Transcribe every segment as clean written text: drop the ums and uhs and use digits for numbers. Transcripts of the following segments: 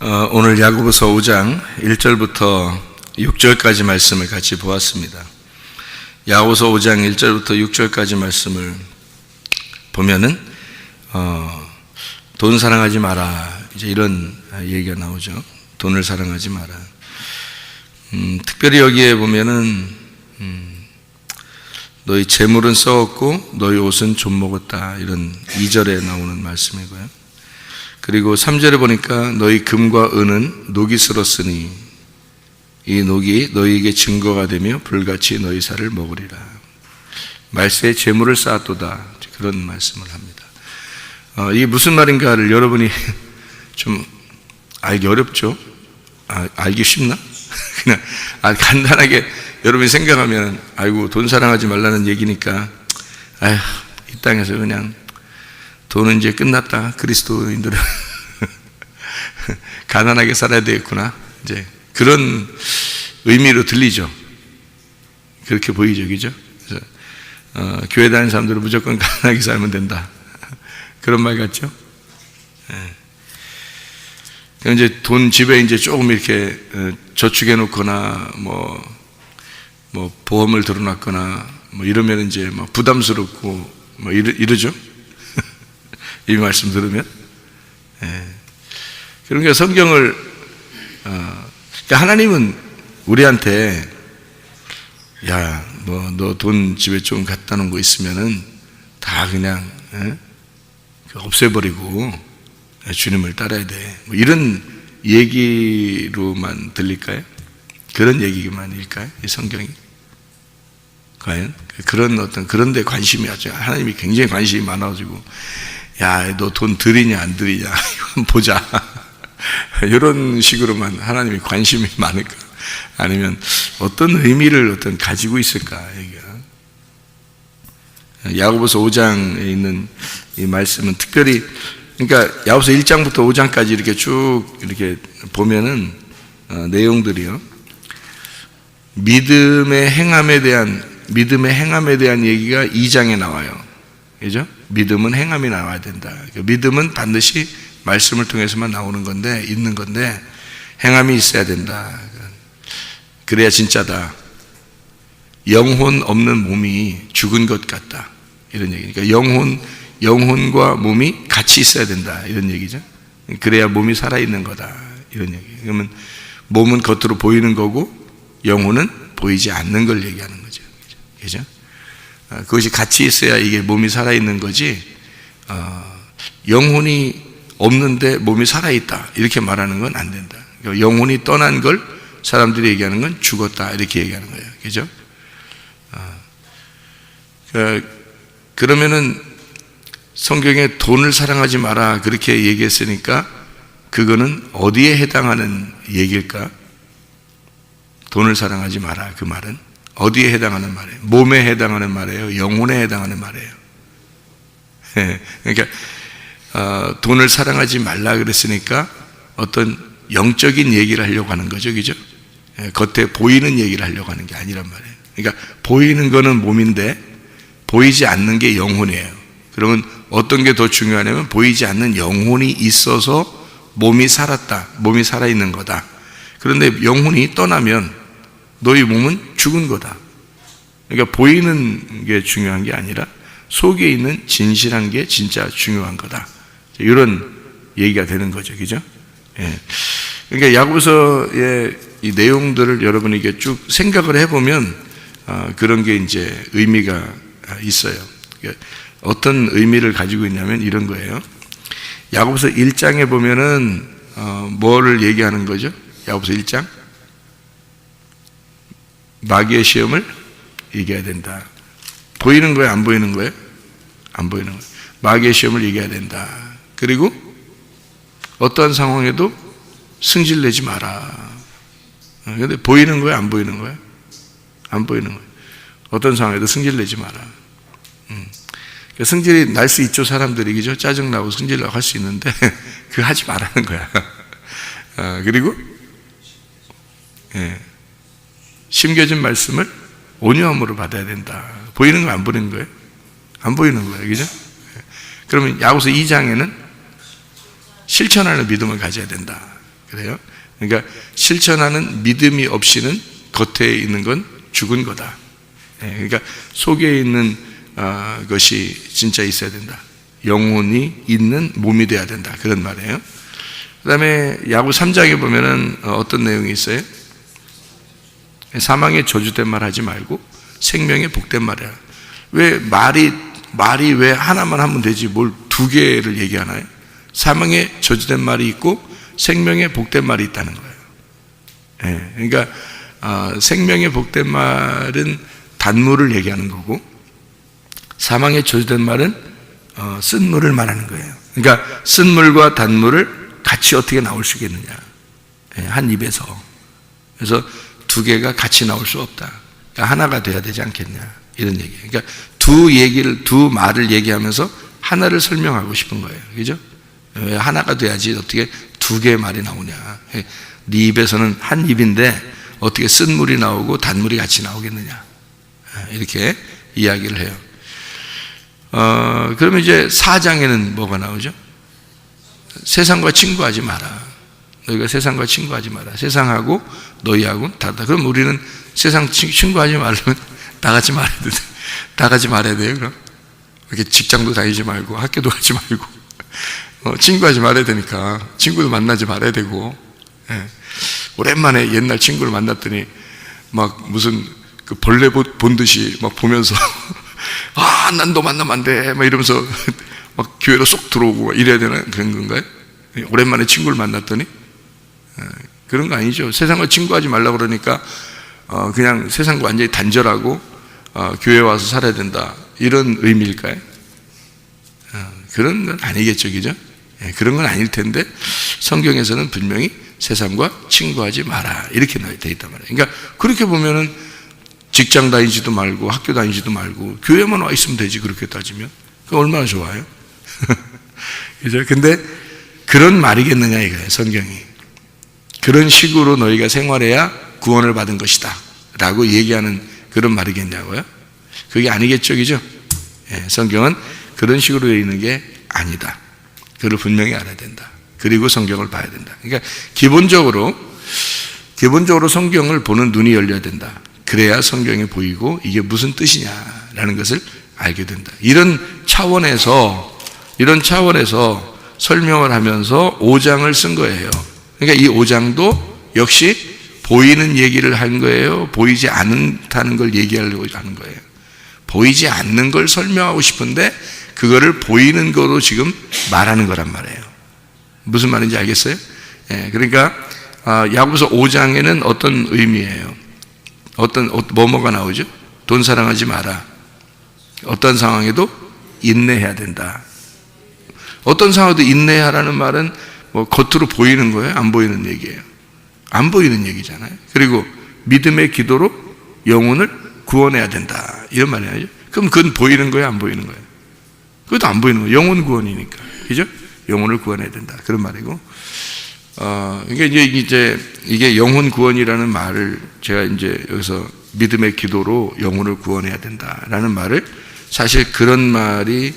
오늘 야고보서 5장 1절부터 6절까지 말씀을 같이 보았습니다. 야고보서 5장 1절부터 6절까지 말씀을 보면은 돈 사랑하지 마라, 이제 이런 얘기가 나오죠. 돈을 사랑하지 마라. 특별히 여기에 보면은 너희 재물은 썩었고 너희 옷은 좀 먹었다, 이런 2절에 나오는 말씀이고요. 그리고 3절에 보니까 너희 금과 은은 녹이 슬었으니 이 녹이 너희에게 증거가 되며 불같이 너희 살을 먹으리라. 말세에 재물을 쌓았도다, 그런 말씀을 합니다. 이게 무슨 말인가를 여러분이 좀 알기 어렵죠? 알기 쉽나? 그냥 간단하게 여러분이 생각하면 아이고 돈 사랑하지 말라는 얘기니까 아휴 이 땅에서 그냥 돈은 이제 끝났다, 그리스도인들은 가난하게 살아야 되겠구나, 이제 그런 의미로 들리죠. 그렇게 보이죠, 그죠? 그래서 교회 다니는 사람들은 무조건 가난하게 살면 된다, 그런 말 같죠? 네. 이제 돈 집에 이제 조금 이렇게 저축해 놓거나 뭐 보험을 들어놨거나 뭐 이러면 이제 뭐 부담스럽고 뭐 이러죠. 이 말씀 들으면. 그러니까 성경을 그러니까 하나님은 우리한테 야, 뭐 너 돈 집에 좀 갖다 놓은 거 있으면은 다 그냥 없애버리고 주님을 따라야 돼, 뭐 이런 얘기로만 들릴까요? 그런 얘기만일까요? 이 성경이 과연 그런 데 관심이 아주 하나님이 굉장히 관심이 많아가지고 야, 너 돈 들이냐 안 들이냐 이건 보자 이런 식으로만 하나님이 관심이 많을까? 아니면 어떤 의미를 가지고 있을까? 여기가 야고보서 5장에 있는 이 말씀은 특별히, 그러니까 야고보서 1장부터 5장까지 이렇게 쭉 이렇게 보면은 내용들이요, 믿음의 행함에 대한 얘기가 2장에 나와요. 그죠? 믿음은 행함이 나와야 된다. 믿음은 반드시 말씀을 통해서만 나오는 건데, 있는 건데, 행함이 있어야 된다. 그래야 진짜다. 영혼 없는 몸이 죽은 것 같다, 이런 얘기. 그러니까 영혼과 몸이 같이 있어야 된다, 이런 얘기죠. 그래야 몸이 살아있는 거다, 이런 얘기. 그러면 몸은 겉으로 보이는 거고, 영혼은 보이지 않는 걸 얘기하는 거죠. 그죠? 그것이 같이 있어야 이게 몸이 살아있는 거지, 영혼이 없는데 몸이 살아있다, 이렇게 말하는 건 안 된다. 그러니까 영혼이 떠난 걸 사람들이 얘기하는 건 죽었다, 이렇게 얘기하는 거예요. 그죠? 그러면은 성경에 돈을 사랑하지 마라, 그렇게 얘기했으니까 그거는 어디에 해당하는 얘기일까? 돈을 사랑하지 마라, 그 말은 어디에 해당하는 말이에요? 몸에 해당하는 말이에요? 영혼에 해당하는 말이에요? 그러니까 돈을 사랑하지 말라 그랬으니까 어떤 영적인 얘기를 하려고 하는 거죠, 그죠? 겉에 보이는 얘기를 하려고 하는 게 아니란 말이에요. 그러니까 보이는 거는 몸인데 보이지 않는 게 영혼이에요. 그러면 어떤 게 더 중요하냐면 보이지 않는 영혼이 있어서 몸이 살았다, 몸이 살아있는 거다. 그런데 영혼이 떠나면 너희 몸은 죽은 거다. 그러니까 보이는 게 중요한 게 아니라 속에 있는 진실한 게 진짜 중요한 거다, 이런 얘기가 되는 거죠, 그죠? 그러니까 야고보서의 이 내용들을 여러분이 이게 쭉 생각을 해보면 그런 게 이제 의미가 있어요. 그러니까 어떤 의미를 가지고 있냐면 이런 거예요. 야고보서 1장에 보면은 뭐를 얘기하는 거죠? 야고보서 1장, 마귀의 시험을 이겨야 된다. 보이는 거예요, 안 보이는 거예요? 안 보이는 거예요. 마귀의 시험을 이겨야 된다. 그리고 어떠한 상황에도 승질내지 마라. 근데 보이는 거예요, 안 보이는 거예요? 안 보이는 거예요. 어떤 상황에도 승질내지 마라. 승질이 날 수 있죠, 사람들이, 그죠? 짜증나고 승질나고 할 수 있는데 그거 하지 말라는 거야. 그리고 심겨진 말씀을 온유함으로 받아야 된다. 보이는 거 안 보이는 거예요? 안 보이는 거예요, 그죠? 그러면 야고보서 2장에는 실천하는 믿음을 가져야 된다. 그래요? 그러니까 실천하는 믿음이 없이는 겉에 있는 건 죽은 거다. 그러니까 속에 있는 것이 진짜 있어야 된다. 영혼이 있는 몸이 돼야 된다. 그런 말이에요. 그 다음에 야구 3장에 보면은 어떤 내용이 있어요? 사망의 저주된 말 하지 말고 생명의 복된 말이야. 왜 말이 왜 하나만 하면 되지 뭘 두 개를 얘기하나요? 사망의 저주된 말이 있고 생명의 복된 말이 있다는 거예요. 그러니까 생명의 복된 말은 단물을 얘기하는 거고, 사망의 저주된 말은 쓴 물을 말하는 거예요. 그러니까 쓴 물과 단물을 같이 어떻게 나올 수 있겠느냐, 한 입에서. 그래서 두 개가 같이 나올 수 없다. 그러니까 하나가 돼야 되지 않겠냐, 이런 얘기예요. 그러니까 두 말을 얘기하면서 하나를 설명하고 싶은 거예요. 그죠? 왜 하나가 돼야지 어떻게 두 개의 말이 나오냐. 네 입에서는 한 입인데 어떻게 쓴 물이 나오고 단물이 같이 나오겠느냐, 이렇게 이야기를 해요. 그러면 이제 4장에는 뭐가 나오죠? 세상과 친구하지 마라. 너희가 세상과 친구하지 마라. 세상하고 너희하고는 다르다. 그럼 우리는 세상 친구하지 말려면 다 같이 말해야 돼. 다 같이 말해야 돼요. 그럼 이렇게 직장도 다니지 말고 학교도 가지 말고 친구하지 말아야 되니까 친구도 만나지 말아야 되고. 오랜만에 옛날 친구를 만났더니 막 무슨 그 벌레 본 듯이 막 보면서 난 너 만나면 안 돼 막 이러면서 막 교회로 쏙 들어오고 이래야 되나, 그런 건가요? 오랜만에 친구를 만났더니 그런 거 아니죠. 세상과 친구하지 말라고 그러니까 그냥 세상과 완전히 단절하고 교회 와서 살아야 된다, 이런 의미일까요? 그런 건 아니겠죠, 그죠? 그런 건 아닐 텐데 성경에서는 분명히 세상과 친구하지 마라 이렇게 되어 있단 말이에요. 그러니까 그렇게 보면은 직장 다니지도 말고 학교 다니지도 말고 교회만 와 있으면 되지, 그렇게 따지면. 그 얼마나 좋아요? 그죠? 근데 그런 말이겠느냐 이거예요, 성경이. 그런 식으로 너희가 생활해야 구원을 받은 것이다 라고 얘기하는 그런 말이겠냐고요? 그게 아니겠죠, 그죠? 성경은 그런 식으로 되어 있는 게 아니다. 그걸 분명히 알아야 된다. 그리고 성경을 봐야 된다. 그러니까 기본적으로 성경을 보는 눈이 열려야 된다. 그래야 성경이 보이고 이게 무슨 뜻이냐라는 것을 알게 된다. 이런 차원에서 설명을 하면서 5장을 쓴 거예요. 그러니까 이 5장도 역시 보이는 얘기를 한 거예요? 보이지 않다는 걸 얘기하려고 하는 거예요? 보이지 않는 걸 설명하고 싶은데 그거를 보이는 거로 지금 말하는 거란 말이에요. 무슨 말인지 알겠어요? 그러니까 야고보서 5장에는 어떤 의미예요? 뭐가 나오죠? 돈 사랑하지 마라. 어떤 상황에도 인내해야 된다. 어떤 상황에도 인내하라는 말은 뭐 겉으로 보이는 거예요? 안 보이는 얘기예요? 안 보이는 얘기잖아요. 그리고 믿음의 기도로 영혼을 구원해야 된다, 이런 말이 아니죠. 그럼 그건 보이는 거예요? 안 보이는 거예요? 그것도 안 보이는 거예요. 영혼 구원이니까. 그죠? 영혼을 구원해야 된다, 그런 말이고. 이게 영혼 구원이라는 말을 제가 이제 여기서 믿음의 기도로 영혼을 구원해야 된다라는 말을, 사실 그런 말이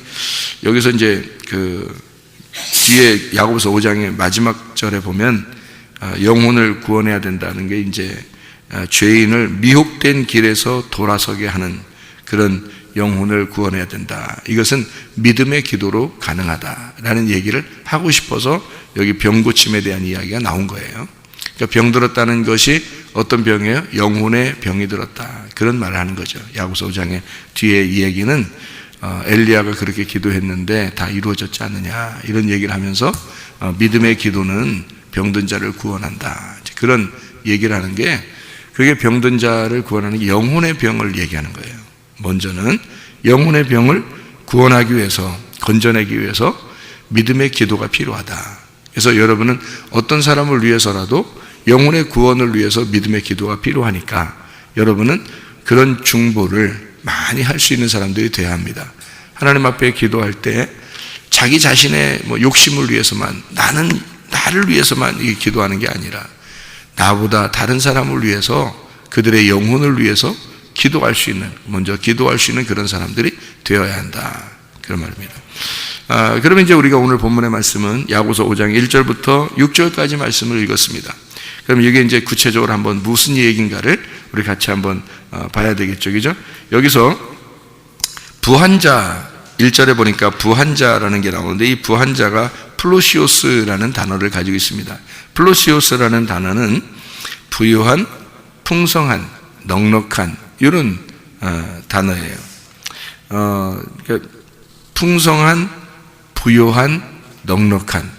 여기서 이제 그 뒤에 야고보서 5장의 마지막 절에 보면 영혼을 구원해야 된다는 게 이제 죄인을 미혹된 길에서 돌아서게 하는 그런 영혼을 구원해야 된다. 이것은 믿음의 기도로 가능하다라는 얘기를 하고 싶어서 여기 병 고침에 대한 이야기가 나온 거예요. 그러니까 병 들었다는 것이 어떤 병이에요? 영혼의 병이 들었다, 그런 말을 하는 거죠. 야고보서 5장의 뒤에 이 얘기는 엘리야가 그렇게 기도했는데 다 이루어졌지 않느냐, 이런 얘기를 하면서 믿음의 기도는 병든 자를 구원한다, 그런 얘기를 하는 게, 그게 병든 자를 구원하는 게 영혼의 병을 얘기하는 거예요. 먼저는 영혼의 병을 구원하기 위해서, 건져내기 위해서 믿음의 기도가 필요하다. 그래서 여러분은 어떤 사람을 위해서라도 영혼의 구원을 위해서 믿음의 기도가 필요하니까 여러분은 그런 중보를 많이 할 수 있는 사람들이 되어야 합니다. 하나님 앞에 기도할 때 자기 자신의 욕심을 위해서만, 나를 위해서만 기도하는 게 아니라 나보다 다른 사람을 위해서, 그들의 영혼을 위해서 먼저 기도할 수 있는 그런 사람들이 되어야 한다, 그런 말입니다. 그러면 이제 우리가 오늘 본문의 말씀은 야고보서 5장 1절부터 6절까지 말씀을 읽었습니다. 그럼 이게 이제 구체적으로 한번 무슨 얘기인가를 우리 같이 한번 봐야 되겠죠, 그죠? 여기서 부한자 1절에 보니까 부한자라는 게 나오는데 이 부한자가 플로시오스라는 단어를 가지고 있습니다. 플로시오스라는 단어는 부유한, 풍성한, 넉넉한 이런 단어예요. 그러니까 풍성한, 부유한, 넉넉한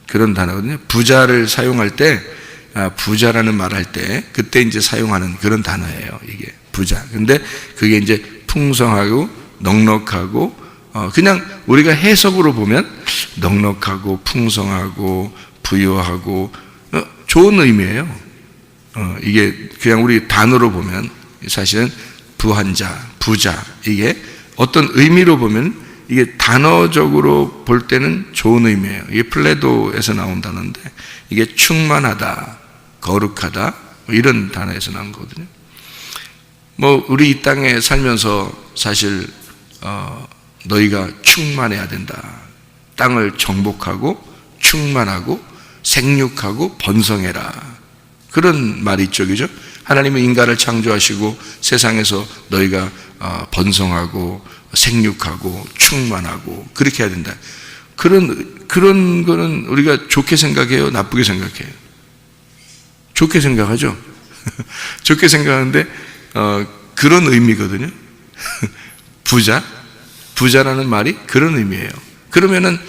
그런 단어거든요. 부자를 사용할 때 부자라는 말을 할 때 그때 이제 사용하는 그런 단어예요. 이게 부자. 근데 그게 이제 풍성하고 넉넉하고 그냥 우리가 해석으로 보면 넉넉하고 풍성하고 부유하고 좋은 의미예요. 이게 그냥 우리 단어로 보면 사실은 부한자, 부자 이게 어떤 의미로 보면 이게 단어적으로 볼 때는 좋은 의미예요. 이게 플레도에서 나온 단어인데 이게 충만하다, 거룩하다 이런 단어에서 나온 거거든요. 뭐 우리 이 땅에 살면서 사실 너희가 충만해야 된다. 땅을 정복하고 충만하고 생육하고 번성해라. 그런 말이 있죠, 그죠? 하나님은 인간을 창조하시고 세상에서 너희가 번성하고 생육하고 충만하고 그렇게 해야 된다. 그런 거는 우리가 좋게 생각해요, 나쁘게 생각해요? 좋게 생각하죠. 좋게 생각하는데 그런 의미거든요. 부자라는 말이 그런 의미예요. 그러면은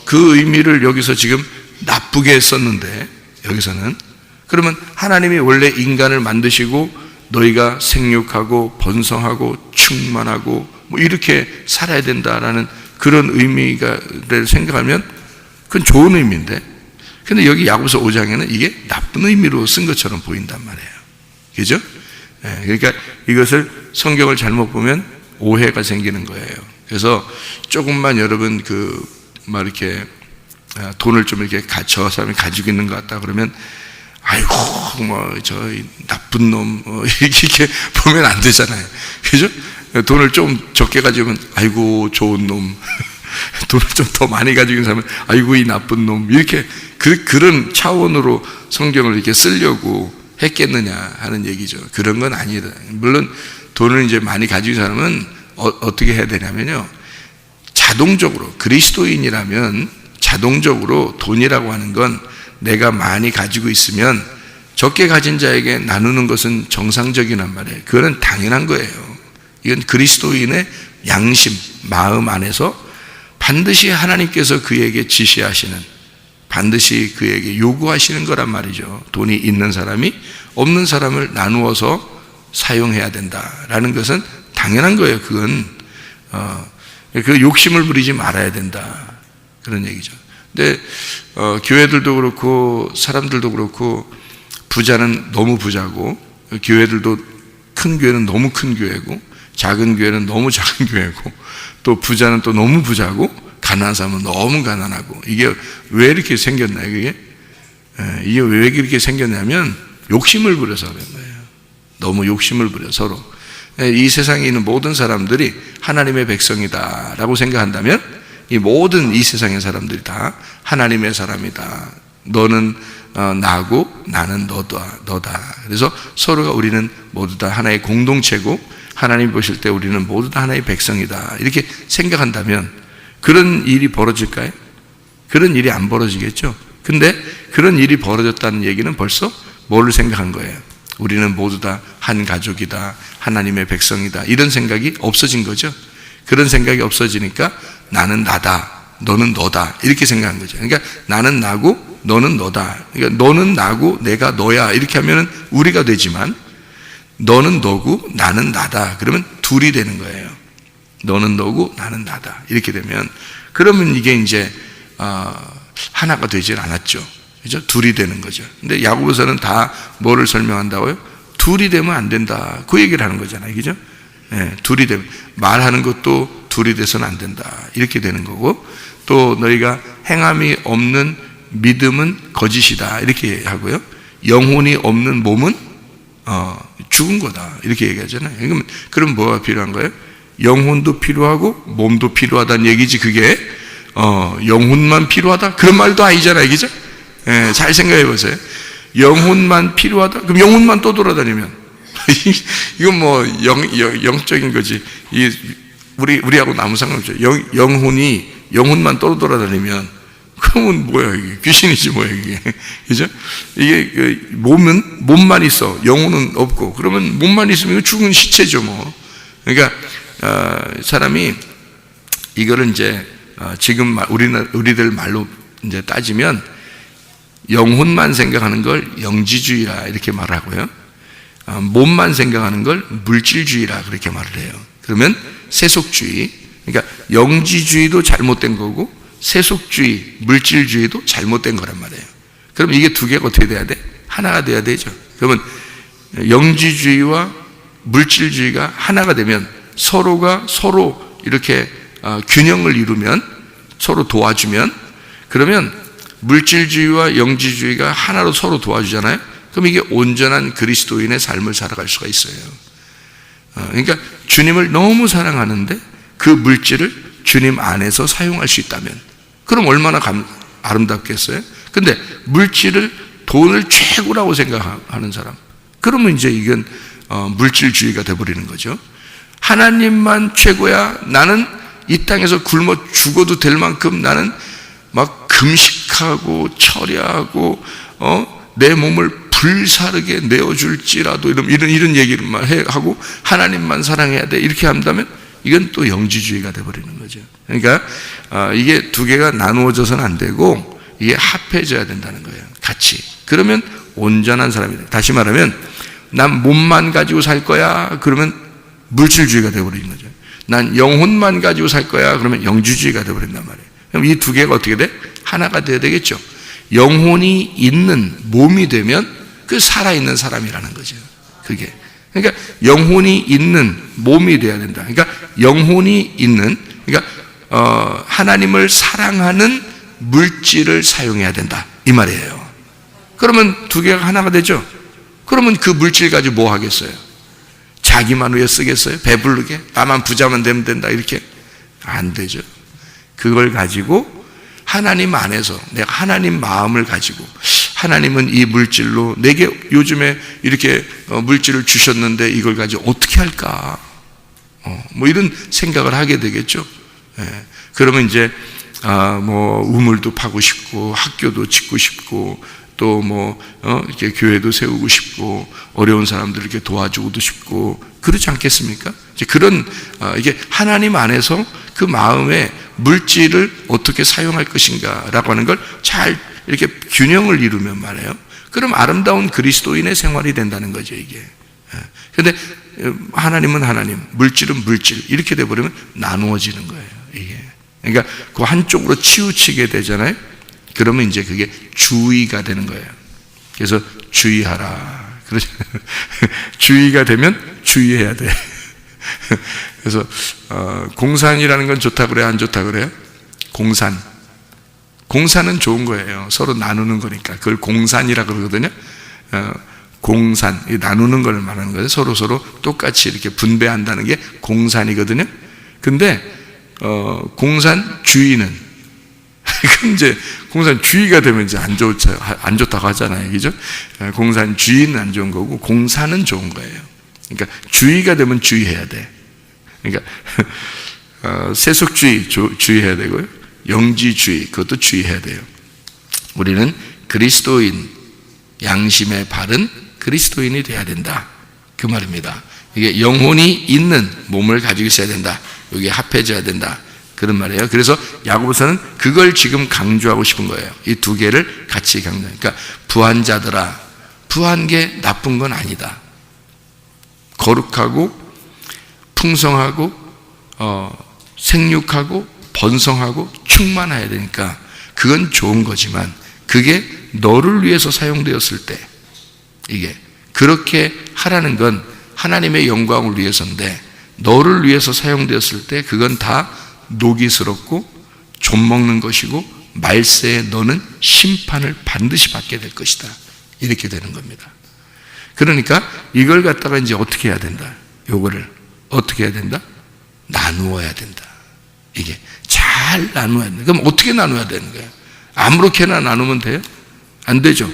그 의미를 여기서 지금 나쁘게 썼는데 여기서는 그러면 하나님이 원래 인간을 만드시고 너희가 생육하고 번성하고 충만하고 뭐 이렇게 살아야 된다라는 그런 의미를 생각하면 그건 좋은 의미인데 근데 여기 야고보서 5장에는 이게 나쁜 의미로 쓴 것처럼 보인단 말이에요. 그죠? 그러니까 이것을 성경을 잘못 보면 오해가 생기는 거예요. 그래서 조금만 여러분 막 이렇게 돈을 좀 이렇게 저 사람이 가지고 있는 것 같다 그러면 아이고 뭐 저 나쁜 놈 이렇게 보면 안 되잖아요. 그죠? 돈을 좀 적게 가지면 아이고 좋은 놈 돈을 좀 더 많이 가지고 있는 사람은 아이고 이 나쁜 놈 이렇게 그런 차원으로 성경을 이렇게 쓰려고 했겠느냐 하는 얘기죠. 그런 건 아니다. 물론 돈을 이제 많이 가지고 있는 사람은 어떻게 해야 되냐면요. 자동적으로 그리스도인이라면 자동적으로 돈이라고 하는 건 내가 많이 가지고 있으면 적게 가진 자에게 나누는 것은 정상적이란 말이에요. 그거는 당연한 거예요. 이건 그리스도인의 양심, 마음 안에서 반드시 하나님께서 그에게 지시하시는 반드시 그에게 요구하시는 거란 말이죠. 돈이 있는 사람이 없는 사람을 나누어서 사용해야 된다라는 것은 당연한 거예요. 그건 그 욕심을 부리지 말아야 된다 그런 얘기죠. 근데 교회들도 그렇고 사람들도 그렇고 부자는 너무 부자고 교회들도 큰 교회는 너무 큰 교회고 작은 교회는 너무 작은 교회고 또 부자는 또 너무 부자고 가난한 사람은 너무 가난하고 이게 왜 이렇게 생겼나요? 이게 왜 이렇게 생겼냐면 욕심을 부려서 그런 거예요. 너무 욕심을 부려 서로. 이 세상에 있는 모든 사람들이 하나님의 백성이다라고 생각한다면 이 모든 이 세상의 사람들이 다 하나님의 사람이다. 너는 나고 나는 너다. 그래서 서로가 우리는 모두 다 하나의 공동체고 하나님 보실 때 우리는 모두 다 하나의 백성이다. 이렇게 생각한다면 그런 일이 벌어질까요? 그런 일이 안 벌어지겠죠. 근데 그런 일이 벌어졌다는 얘기는 벌써 뭐를 생각한 거예요? 우리는 모두 다 한 가족이다. 하나님의 백성이다. 이런 생각이 없어진 거죠. 그런 생각이 없어지니까 나는 나다. 너는 너다. 이렇게 생각한 거죠. 그러니까 나는 나고 너는 너다. 그러니까 너는 나고 내가 너야. 이렇게 하면 우리가 되지만 너는 너고 나는 나다. 그러면 둘이 되는 거예요. 너는 너고 나는 나다. 이렇게 되면 그러면 이게 이제 하나가 되질 않았죠. 그죠? 둘이 되는 거죠. 근데 야고보서는 다 뭐를 설명한다고요? 둘이 되면 안 된다. 그 얘기를 하는 거잖아요. 그죠? 네, 둘이 되면 말하는 것도 둘이 돼서는 안 된다. 이렇게 되는 거고 또 너희가 행함이 없는 믿음은 거짓이다. 이렇게 하고요. 영혼이 없는 몸은 죽은 거다. 이렇게 얘기하잖아요. 그럼 뭐가 필요한 거예요? 영혼도 필요하고 몸도 필요하다는 얘기지. 그게 영혼만 필요하다? 그런 말도 아니잖아요, 그죠? 예, 잘 생각해 보세요. 영혼만 필요하다? 그럼 영혼만 또 돌아다니면 이건 뭐 영적인 거지. 우리하고 아무 상관없죠. 영혼만 또 돌아다니면 그러면 뭐야, 이게 귀신이지 뭐야, 이게. 그죠? 이게 몸만 있어, 영혼은 없고, 그러면 몸만 있으면 죽은 시체죠, 뭐. 그러니까 사람이 이거를 이제 지금 우리들 말로 이제 따지면 영혼만 생각하는 걸 영지주의라 이렇게 말하고요, 몸만 생각하는 걸 물질주의라 그렇게 말을 해요. 그러면 세속주의, 그러니까 영지주의도 잘못된 거고 세속주의, 물질주의도 잘못된 거란 말이에요. 그럼 이게 두 개가 어떻게 돼야 돼? 하나가 돼야 되죠. 그러면 영지주의와 물질주의가 하나가 되면 서로가 서로 이렇게 균형을 이루면, 서로 도와주면, 그러면 물질주의와 영지주의가 하나로 서로 도와주잖아요. 그럼 이게 온전한 그리스도인의 삶을 살아갈 수가 있어요. 그러니까 주님을 너무 사랑하는데 그 물질을 주님 안에서 사용할 수 있다면 그럼 얼마나 아름답겠어요? 근데 물질을, 돈을 최고라고 생각하는 사람, 그러면 이제 이건 물질주의가 되어버리는 거죠. 하나님만 최고야, 나는 이 땅에서 굶어 죽어도 될 만큼 나는 막 금식하고 철야하고 내 몸을 불사르게 내어줄지라도 이런 얘기를 하고 하나님만 사랑해야 돼 이렇게 한다면 이건 또 영지주의가 되어버리는 거죠. 그러니까 이게 두 개가 나누어져서는 안 되고 이게 합해져야 된다는 거예요, 같이. 그러면 온전한 사람이 돼요. 다시 말하면 난 몸만 가지고 살 거야, 그러면 물질주의가 되어버리는 거죠. 난 영혼만 가지고 살 거야, 그러면 영지주의가 되어버린단 말이에요. 그럼 이 두 개가 어떻게 돼? 하나가 되어야 되겠죠. 영혼이 있는 몸이 되면 그 살아있는 사람이라는 거죠, 그게. 그러니까 영혼이 있는 몸이 돼야 된다. 그러니까 영혼이 있는, 그러니까 하나님을 사랑하는 물질을 사용해야 된다 이 말이에요. 그러면 두 개가 하나가 되죠. 그러면 그 물질 가지고 뭐 하겠어요? 자기만 위해 쓰겠어요? 배부르게? 나만 부자만 되면 된다 이렇게? 안 되죠. 그걸 가지고 하나님 안에서 내가 하나님 마음을 가지고, 하나님은 이 물질로 내게 요즘에 이렇게 물질을 주셨는데 이걸 가지고 어떻게 할까? 뭐 이런 생각을 하게 되겠죠. 예. 그러면 이제 뭐 우물도 파고 싶고 학교도 짓고 싶고 또 뭐 이렇게 교회도 세우고 싶고 어려운 사람들 이렇게 도와주고도 싶고 그렇지 않겠습니까? 이제 그런 이게 하나님 안에서 그 마음에 물질을 어떻게 사용할 것인가라고 하는 걸 잘 이렇게 균형을 이루면 말이에요. 그럼 아름다운 그리스도인의 생활이 된다는 거죠, 이게. 그런데 하나님은 하나님, 물질은 물질 이렇게 돼버리면 나누어지는 거예요, 이게. 그러니까 그 한쪽으로 치우치게 되잖아요. 그러면 이제 그게 주의가 되는 거예요. 그래서 주의하라. 그러죠. 주의가 되면 주의해야 돼. 그래서 공산이라는 건 좋다 그래요, 안 좋다 그래요? 공산은 좋은 거예요. 서로 나누는 거니까. 그걸 공산이라 그러거든요. 공산, 나누는 걸 말하는 거예요. 서로 똑같이 이렇게 분배한다는 게 공산이거든요. 근데 공산주의는 이제 공산주의가 되면 이제 안 좋다고 하잖아요, 그죠? 공산주의는 안 좋은 거고 공산은 좋은 거예요. 그러니까 주의가 되면 주의해야 돼. 그러니까 세속주의 주의해야 되고요, 영지주의 그것도 주의해야 돼요. 우리는 그리스도인, 양심의 바른 그리스도인이 돼야 된다 그 말입니다. 이게 영혼이 있는 몸을 가지고 있어야 된다. 여기에 합해져야 된다 그런 말이에요. 그래서 야고보서는 그걸 지금 강조하고 싶은 거예요. 이 두 개를 같이 강조하니까, 그러니까 부한 자들아, 부한 게 나쁜 건 아니다. 거룩하고 풍성하고 생육하고 번성하고 충만해야 되니까 그건 좋은 거지만 그게 너를 위해서 사용되었을 때, 이게 그렇게 하라는 건 하나님의 영광을 위해서인데 너를 위해서 사용되었을 때 그건 다 노기스럽고 좀먹는 것이고 말세에 너는 심판을 반드시 받게 될 것이다 이렇게 되는 겁니다. 그러니까 이걸 갖다가 이제 어떻게 해야 된다? 요거를 어떻게 해야 된다? 나누어야 된다. 이게 잘 나누어야 된다. 그럼 어떻게 나누어야 되는 거예요? 아무렇게나 나누면 돼요? 안 되죠.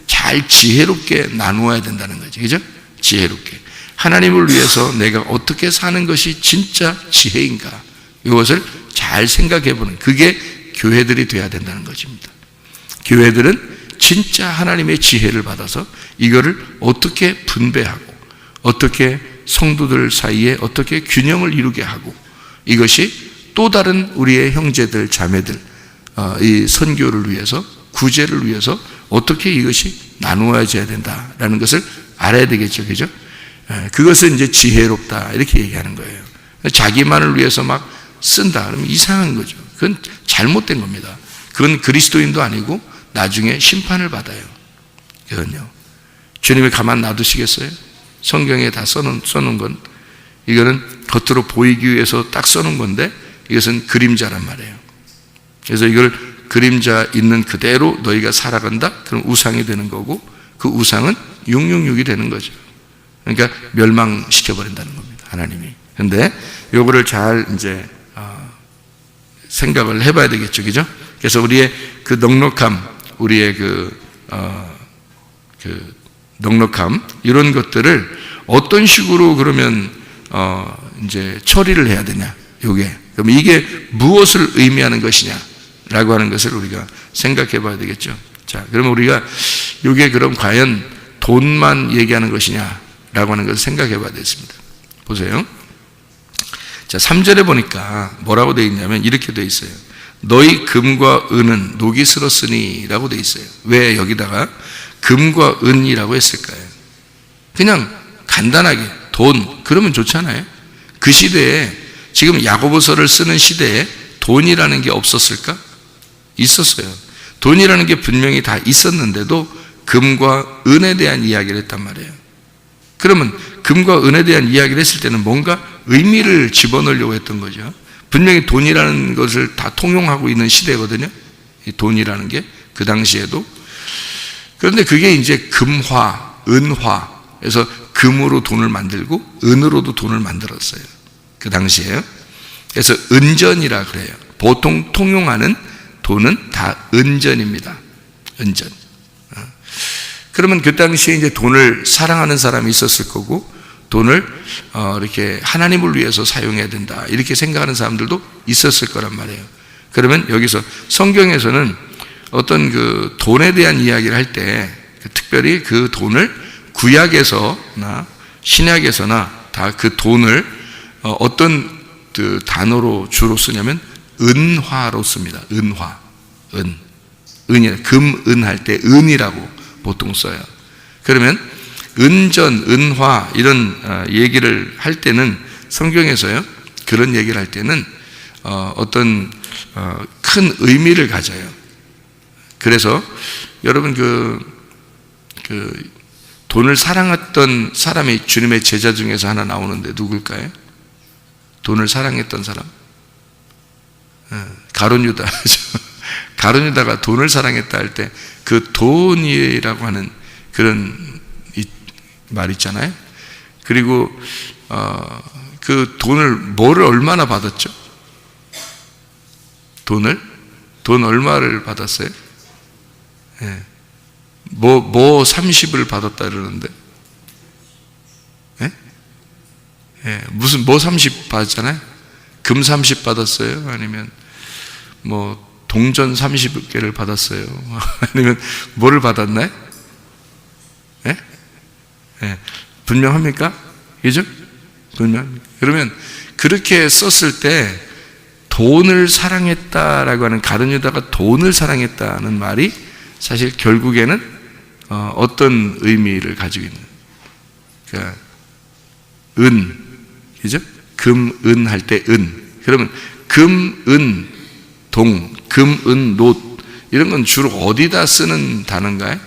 잘 지혜롭게 나누어야 된다는 거죠. 그죠? 지혜롭게. 하나님을 위해서 내가 어떻게 사는 것이 진짜 지혜인가? 이것을 잘 생각해 보는, 그게 교회들이 돼야 된다는 것입니다. 교회들은 진짜 하나님의 지혜를 받아서 이거를 어떻게 분배하고, 어떻게 성도들 사이에 어떻게 균형을 이루게 하고, 이것이 또 다른 우리의 형제들, 자매들, 이 선교를 위해서, 구제를 위해서 어떻게 이것이 나누어져야 된다라는 것을 알아야 되겠죠. 그죠? 그것은 이제 지혜롭다, 이렇게 얘기하는 거예요. 자기만을 위해서 막 쓴다 그러면 이상한 거죠. 그건 잘못된 겁니다. 그건 그리스도인도 아니고 나중에 심판을 받아요. 그건요. 주님이 가만 놔두시겠어요? 성경에 다 써놓은 건, 이거는 겉으로 보이기 위해서 딱 써놓은 건데, 이것은 그림자란 말이에요. 그래서 이걸 그림자 있는 그대로 너희가 살아간다? 그럼 우상이 되는 거고, 그 우상은 666이 되는 거죠. 그러니까 멸망시켜버린다는 겁니다, 하나님이. 근데 요거를 잘 이제 생각을 해봐야 되겠죠. 그죠? 그래서 우리의 그 넉넉함, 우리의 그 넉넉함, 이런 것들을 어떤 식으로 그러면 이제 처리를 해야 되냐, 요게. 그럼 이게 무엇을 의미하는 것이냐라고 하는 것을 우리가 생각해 봐야 되겠죠. 자, 그러면 우리가 요게 그럼 과연 돈만 얘기하는 것이냐라고 하는 것을 생각해 봐야 되겠습니다. 보세요. 자, 3절에 보니까 뭐라고 되어 있냐면 이렇게 되어 있어요. 너희 금과 은은 녹이 슬었으니 라고 되어 있어요. 왜 여기다가 금과 은이라고 했을까요? 그냥 간단하게 돈, 그러면 좋잖아요. 그 시대에, 지금 야고보서를 쓰는 시대에 돈이라는 게 없었을까? 있었어요. 돈이라는 게 분명히 다 있었는데도 금과 은에 대한 이야기를 했단 말이에요. 그러면 금과 은에 대한 이야기를 했을 때는 뭔가 의미를 집어넣으려고 했던 거죠. 분명히 돈이라는 것을 다 통용하고 있는 시대거든요. 이 돈이라는 게 그 당시에도. 그런데 그게 이제 금화, 은화, 그래서 금으로 돈을 만들고 은으로도 돈을 만들었어요. 그 당시에요. 그래서 은전이라 그래요. 보통 통용하는 돈은 다 은전입니다. 은전. 그러면 그 당시에 이제 돈을 사랑하는 사람이 있었을 거고, 돈을 이렇게 하나님을 위해서 사용해야 된다, 이렇게 생각하는 사람들도 있었을 거란 말이에요. 그러면 여기서 성경에서는 어떤 그 돈에 대한 이야기를 할 때, 특별히 그 돈을 구약에서나 신약에서나 다 그 돈을 어떤 그 단어로 주로 쓰냐면 은화로 씁니다. 은화, 은이 금, 은 할 때 은이라고 보통 써요. 그러면 은전, 은화 이런 얘기를 할 때는, 성경에서요, 그런 얘기를 할 때는 어떤 큰 의미를 가져요. 그래서 여러분 그 돈을 사랑했던 사람이 주님의 제자 중에서 하나 나오는데 누굴까요? 돈을 사랑했던 사람? 가룟 유다. 가룟 유다가 돈을 사랑했다 할 때 그 돈이라고 하는 그런 말 있잖아요. 그리고 그 돈을 뭐를 얼마나 받았죠? 돈 얼마를 받았어요? 예. 뭐 30을 받았다 그러는데, 예? 예. 무슨 30 받았잖아요. 금 30 받았어요? 아니면 뭐 동전 30개를 받았어요? 아니면 뭐를 받았나요? 예? 예. 분명합니까? 그죠? 분명합니까? 그러면 그렇게 썼을 때 돈을 사랑했다라고 하는, 가룟 유다가 돈을 사랑했다는 말이 사실 결국에는 어떤 의미를 가지고 있는, 그러니까 은, 그죠? 금, 은 할 때 은. 그러면 금, 은, 동, 금, 은, 놋 이런 건 주로 어디다 쓰는 단어인가요?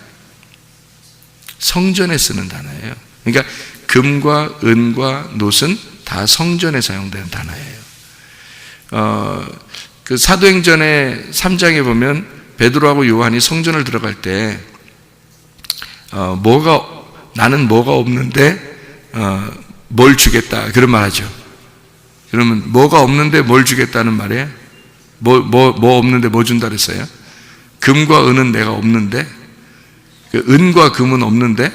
성전에 쓰는 단어예요. 그러니까 금과 은과 놋은 다 성전에 사용되는 단어예요. 그 사도행전의 3장에 보면 베드로하고 요한이 성전을 들어갈 때 나는 뭐가 없는데 뭘 주겠다, 그런 말 하죠. 그러면 뭐가 없는데 뭘 주겠다는 말이에요? 뭐 없는데 뭐 준다 그랬어요? 금과 은은 내가 없는데, 은과 금은 없는데,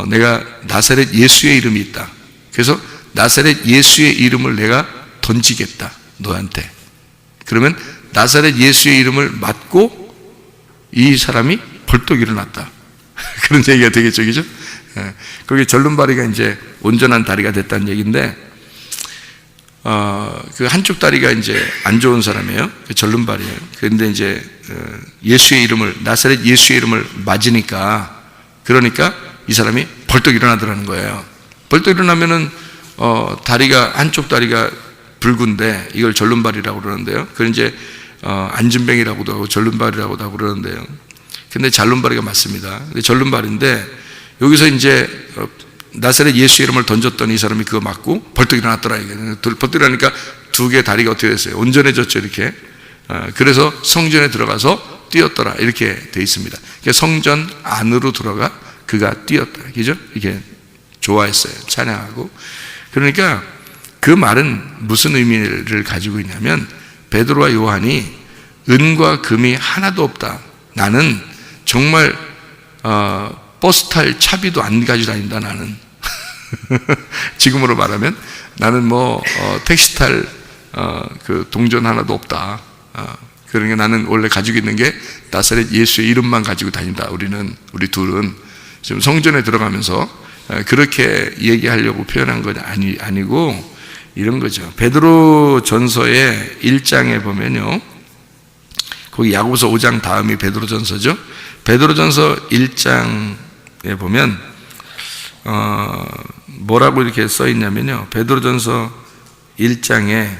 내가 나사렛 예수의 이름이 있다. 그래서 나사렛 예수의 이름을 내가 던지겠다, 너한테. 그러면 나사렛 예수의 이름을 맞고 이 사람이 벌떡 일어났다. 그런 얘기가 되겠죠, 그죠? 거기 절름발이가 이제 온전한 다리가 됐다는 얘기인데, 그 한쪽 다리가 이제 안 좋은 사람이에요. 그 절름발이에요. 그런데 이제 예수의 이름을, 나사렛 예수의 이름을 맞으니까, 그러니까 이 사람이 벌떡 일어나더라는 거예요. 벌떡 일어나면은 다리가, 한쪽 다리가 붉은데 이걸 절름발이라고 그러는데요. 그걸 이제 안진뱅이라고도 하고 절름발이라고도 하고 그러는데요. 근데 잘름발이가 맞습니다. 근데 절름발인데, 여기서 이제 나사렛 예수 이름을 던졌더니 이 사람이 그거 맞고 벌떡 일어났더라. 벌떡 일어나니까 두 개 다리가 어떻게 됐어요? 온전해졌죠, 이렇게. 그래서 성전에 들어가서 뛰었더라, 이렇게 돼 있습니다. 그러니까 성전 안으로 들어가 그가 뛰었다, 그죠? 이렇게 좋아했어요, 찬양하고. 그러니까 그 말은 무슨 의미를 가지고 있냐면, 베드로와 요한이 은과 금이 하나도 없다, 나는 정말 버스 탈 차비도 안 가지고 다닌다, 나는. 지금으로 말하면 나는 택시 탈 그 동전 하나도 없다. 그러니까 나는 원래 가지고 있는 게 나사렛 예수의 이름만 가지고 다닌다. 우리 둘은 지금 성전에 들어가면서 그렇게 얘기하려고 표현한 건 아니고 이런 거죠. 베드로 전서의 1장에 보면요, 거기 야고보서 5장 다음이 베드로 전서죠. 베드로 전서 1장에 보면 뭐라고 이렇게 써 있냐면요, 베드로 전서 1장에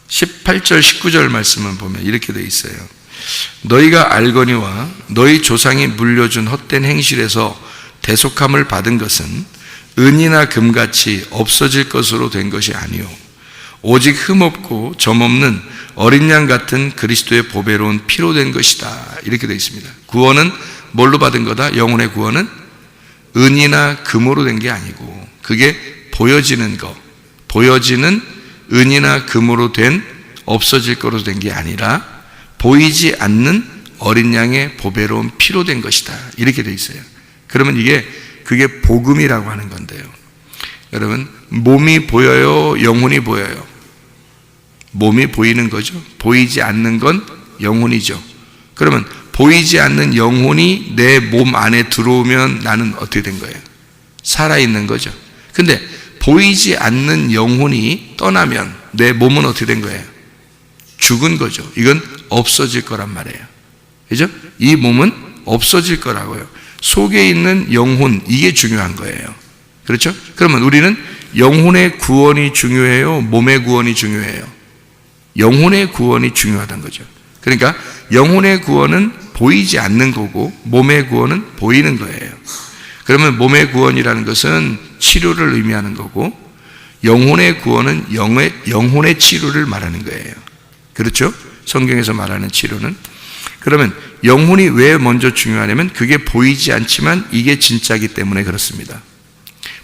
18절 19절 말씀을 보면 이렇게 돼 있어요. 너희가 알거니와 너희 조상이 물려준 헛된 행실에서 대속함을 받은 것은 은이나 금같이 없어질 것으로 된 것이 아니요 오직 흠없고 점없는 어린 양 같은 그리스도의 보배로운 피로 된 것이다, 이렇게 되어 있습니다. 구원은 뭘로 받은 거다? 영혼의 구원은 은이나 금으로 된 게 아니고, 그게 보여지는 은이나 금으로 된 없어질 거로 된 게 아니라 보이지 않는 어린 양의 보배로운 피로 된 것이다, 이렇게 되어 있어요. 그러면 그게 복음이라고 하는 건데요. 여러분, 몸이 보여요, 영혼이 보여요? 몸이 보이는 거죠. 보이지 않는 건 영혼이죠. 그러면 보이지 않는 영혼이 내 몸 안에 들어오면 나는 어떻게 된 거예요? 살아있는 거죠. 근데 보이지 않는 영혼이 떠나면 내 몸은 어떻게 된 거예요? 죽은 거죠. 이건 없어질 거란 말이에요. 그죠? 이 몸은 없어질 거라고요. 속에 있는 영혼, 이게 중요한 거예요. 그렇죠? 그러면 우리는 영혼의 구원이 중요해요, 몸의 구원이 중요해요? 영혼의 구원이 중요하다는 거죠. 그러니까 영혼의 구원은 보이지 않는 거고 몸의 구원은 보이는 거예요. 그러면 몸의 구원이라는 것은 치료를 의미하는 거고, 영혼의 구원은 영혼의 치료를 말하는 거예요. 그렇죠? 성경에서 말하는 치료는. 그러면 영혼이 왜 먼저 중요하냐면, 그게 보이지 않지만 이게 진짜이기 때문에 그렇습니다.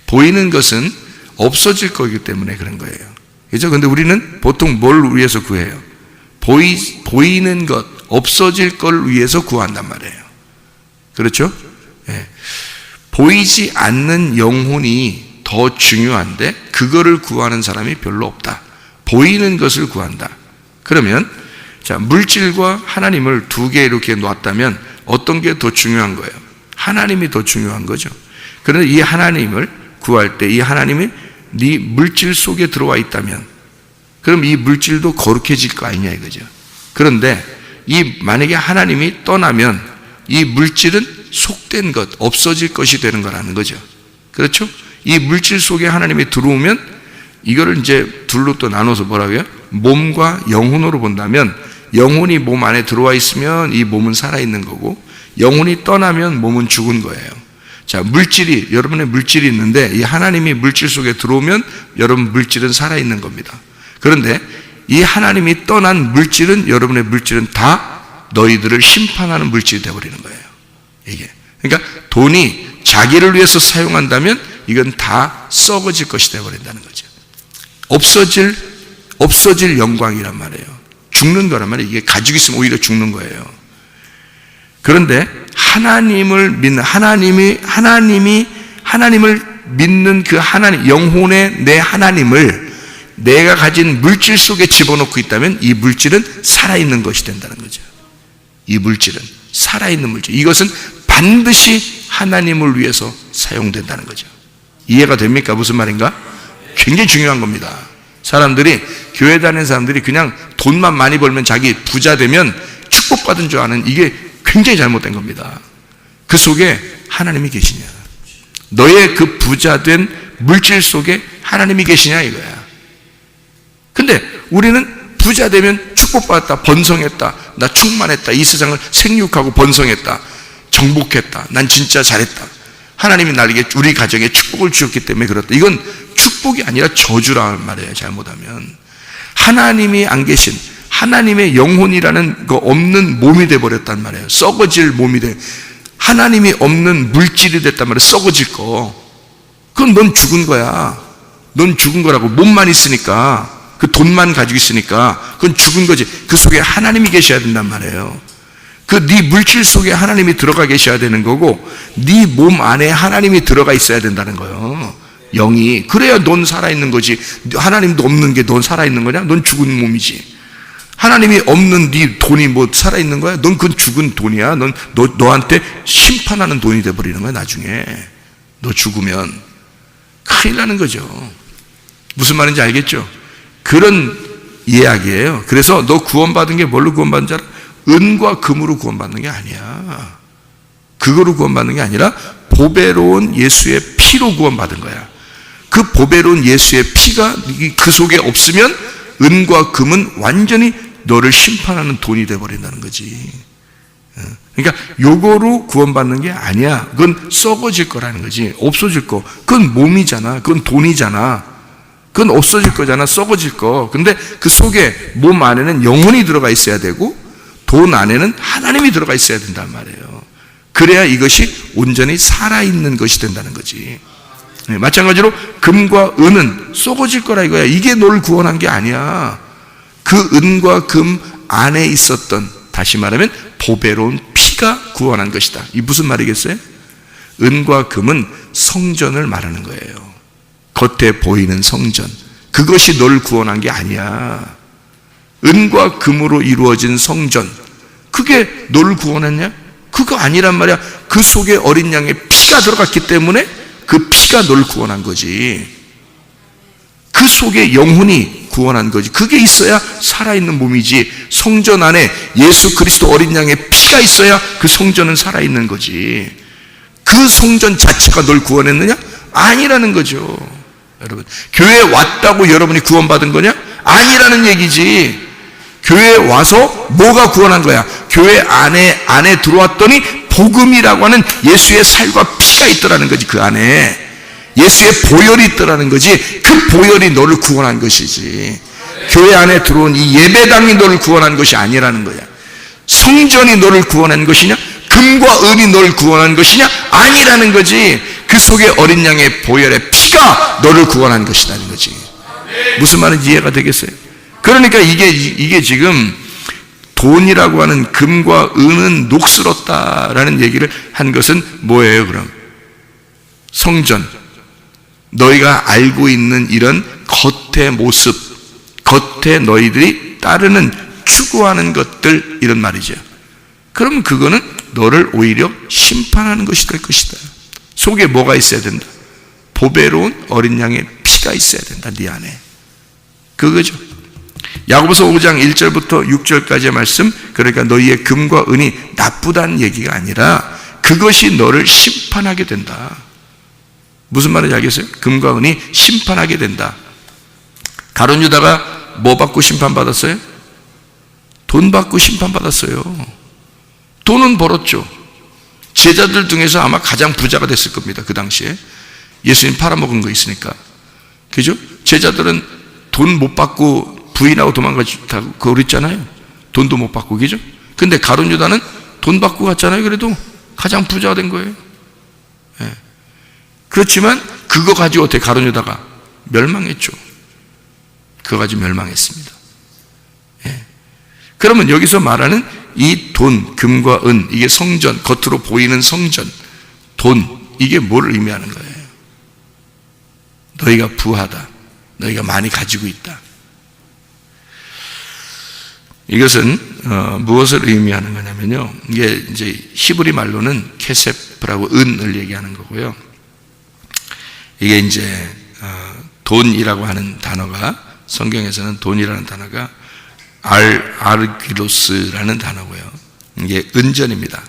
보이는 것은 없어질 거기 때문에 그런 거예요. 그렇죠? 근데 우리는 보통 뭘 위해서 구해요? 보이는 것, 없어질 걸 위해서 구한단 말이에요. 그렇죠? 예. 보이지 않는 영혼이 더 중요한데 그거를 구하는 사람이 별로 없다. 보이는 것을 구한다. 그러면 자, 물질과 하나님을 두 개 이렇게 놨다면 어떤 게 더 중요한 거예요? 하나님이 더 중요한 거죠. 그런데 이 하나님을 구할 때 이 하나님이 네 물질 속에 들어와 있다면, 그럼 이 물질도 거룩해질 거 아니냐 이거죠. 그런데 만약에 하나님이 떠나면 이 물질은 속된 것, 없어질 것이 되는 거라는 거죠. 그렇죠? 이 물질 속에 하나님이 들어오면 이거를 이제 둘로 또 나눠서 뭐라고요? 몸과 영혼으로 본다면, 영혼이 몸 안에 들어와 있으면 이 몸은 살아있는 거고, 영혼이 떠나면 몸은 죽은 거예요. 자, 여러분의 물질이 있는데 이 하나님이 물질 속에 들어오면 여러분 물질은 살아있는 겁니다. 그런데 이 하나님이 떠난 물질은, 여러분의 물질은 다 너희들을 심판하는 물질이 되어버리는 거예요. 이게. 그러니까 돈이 자기를 위해서 사용한다면 이건 다 썩어질 것이 되어버린다는 거죠. 없어질 영광이란 말이에요. 죽는 거란 말이에요. 이게 가지고 있으면 오히려 죽는 거예요. 그런데 하나님을 믿는 그 하나님, 영혼의 내 하나님을 내가 가진 물질 속에 집어넣고 있다면 이 물질은 살아있는 것이 된다는 거죠. 이 물질은 살아있는 물질. 이것은 반드시 하나님을 위해서 사용된다는 거죠. 이해가 됩니까? 무슨 말인가? 굉장히 중요한 겁니다. 사람들이, 교회 다니는 사람들이 그냥 돈만 많이 벌면 자기 부자 되면 축복받은 줄 아는, 이게 굉장히 잘못된 겁니다. 그 속에 하나님이 계시냐? 너의 그 부자된 물질 속에 하나님이 계시냐 이거야. 근데 우리는 부자 되면 축복받았다, 번성했다, 나 충만했다, 이 세상을 생육하고 번성했다, 정복했다, 난 진짜 잘했다, 하나님이 나에게, 우리 가정에 축복을 주셨기 때문에 그렇다. 이건 축복이 아니라 저주라는 말이에요. 잘못하면 하나님이 안 계신, 하나님의 영혼이라는 거 없는 몸이 돼버렸단 말이에요. 썩어질 몸이 돼. 하나님이 없는 물질이 됐단 말이에요. 썩어질 거. 그건 넌 죽은 거야. 넌 죽은 거라고. 몸만 있으니까, 그 돈만 가지고 있으니까 그건 죽은 거지. 그 속에 하나님이 계셔야 된단 말이에요. 그 네 물질 속에 하나님이 들어가 계셔야 되는 거고, 네 몸 안에 하나님이 들어가 있어야 된다는 거예요. 영이. 그래야 넌 살아있는 거지. 하나님도 없는 게 넌 살아있는 거냐? 넌 죽은 몸이지. 하나님이 없는 네 돈이 뭐 살아있는 거야? 넌 그건 죽은 돈이야. 너한테 심판하는 돈이 돼버리는 거야. 나중에 너 죽으면 큰일 나는 거죠. 무슨 말인지 알겠죠? 그런 이야기예요. 그래서 너 구원받은 게 뭘로 구원받은 줄 알아? 은과 금으로 구원받는 게 아니야. 그거로 구원받는 게 아니라 보배로운 예수의 피로 구원받은 거야. 그 보배로운 예수의 피가 그 속에 없으면 은과 금은 완전히 너를 심판하는 돈이 돼버린다는 거지. 그러니까 요거로 구원받는 게 아니야. 그건 썩어질 거라는 거지. 없어질 거. 그건 몸이잖아. 그건 돈이잖아. 그건 없어질 거잖아. 썩어질 거. 근데 그 속에, 몸 안에는 영혼이 들어가 있어야 되고 돈 안에는 하나님이 들어가 있어야 된단 말이에요. 그래야 이것이 온전히 살아있는 것이 된다는 거지. 마찬가지로 금과 은은 썩어질 거라 이거야. 이게 너를 구원한 게 아니야. 그 은과 금 안에 있었던, 다시 말하면 보배로운 피가 구원한 것이다. 이 무슨 말이겠어요? 은과 금은 성전을 말하는 거예요. 겉에 보이는 성전. 그것이 너를 구원한 게 아니야. 은과 금으로 이루어진 성전, 그게 너를 구원했냐? 그거 아니란 말이야. 그 속에 어린 양의 피가 들어갔기 때문에 그 피가 너를 구원한 거지. 그 속에 영혼이 구원한 거지. 그게 있어야 살아있는 몸이지. 성전 안에 예수 그리스도 어린 양의 피가 있어야 그 성전은 살아있는 거지. 그 성전 자체가 널 구원했느냐? 아니라는 거죠. 여러분, 교회에 왔다고 여러분이 구원받은 거냐? 아니라는 얘기지. 교회에 와서 뭐가 구원한 거야? 교회 안에 들어왔더니 복음이라고 하는 예수의 살과 피가 있더라는 거지. 그 안에 예수의 보혈이 있더라는 거지. 그 보혈이 너를 구원한 것이지. 교회 안에 들어온 이 예배당이 너를 구원한 것이 아니라는 거야. 성전이 너를 구원한 것이냐? 금과 은이 너를 구원한 것이냐? 아니라는 거지. 그 속에 어린 양의 보혈의 피가 너를 구원한 것이라는 거지. 무슨 말인지 이해가 되겠어요? 그러니까 이게 지금 돈이라고 하는 금과 은은 녹슬었다라는 얘기를 한 것은 뭐예요, 그럼? 성전. 너희가 알고 있는 이런 겉의 모습, 겉에 너희들이 따르는 추구하는 것들, 이런 말이죠. 그럼 그거는 너를 오히려 심판하는 것이 될 것이다. 속에 뭐가 있어야 된다? 보배로운 어린 양의 피가 있어야 된다. 네 안에. 그거죠. 야고보서 5장 1절부터 6절까지의 말씀, 그러니까 너희의 금과 은이 나쁘다는 얘기가 아니라 그것이 너를 심판하게 된다. 무슨 말인지 알겠어요? 금과 은이 심판하게 된다. 가룟 유다가 뭐 받고 심판받았어요? 돈 받고 심판받았어요. 돈은 벌었죠. 제자들 중에서 아마 가장 부자가 됐을 겁니다. 그 당시에 예수님 팔아먹은 거 있으니까. 그죠? 제자들은 돈 못 받고 부인하고 도망가고 그랬잖아요. 돈도 못 받고. 그죠? 근데 가룟 유다는 돈 받고 갔잖아요. 그래도 가장 부자가 된 거예요. 네. 그렇지만 그거 가지고 어떻게 가룟 유다가 멸망했죠. 그거 가지고 멸망했습니다. 예. 그러면 여기서 말하는 이 돈, 금과 은, 이게 성전, 겉으로 보이는 성전, 돈, 이게 뭘 의미하는 거예요? 너희가 부하다. 너희가 많이 가지고 있다. 이것은 무엇을 의미하는 거냐면요. 이게 이제 히브리 말로는 케세프라고 은을 얘기하는 거고요. 이게 이제 돈이라고 하는 단어가, 성경에서는 돈이라는 단어가 아르기로스라는 단어고요. 이게 은전입니다.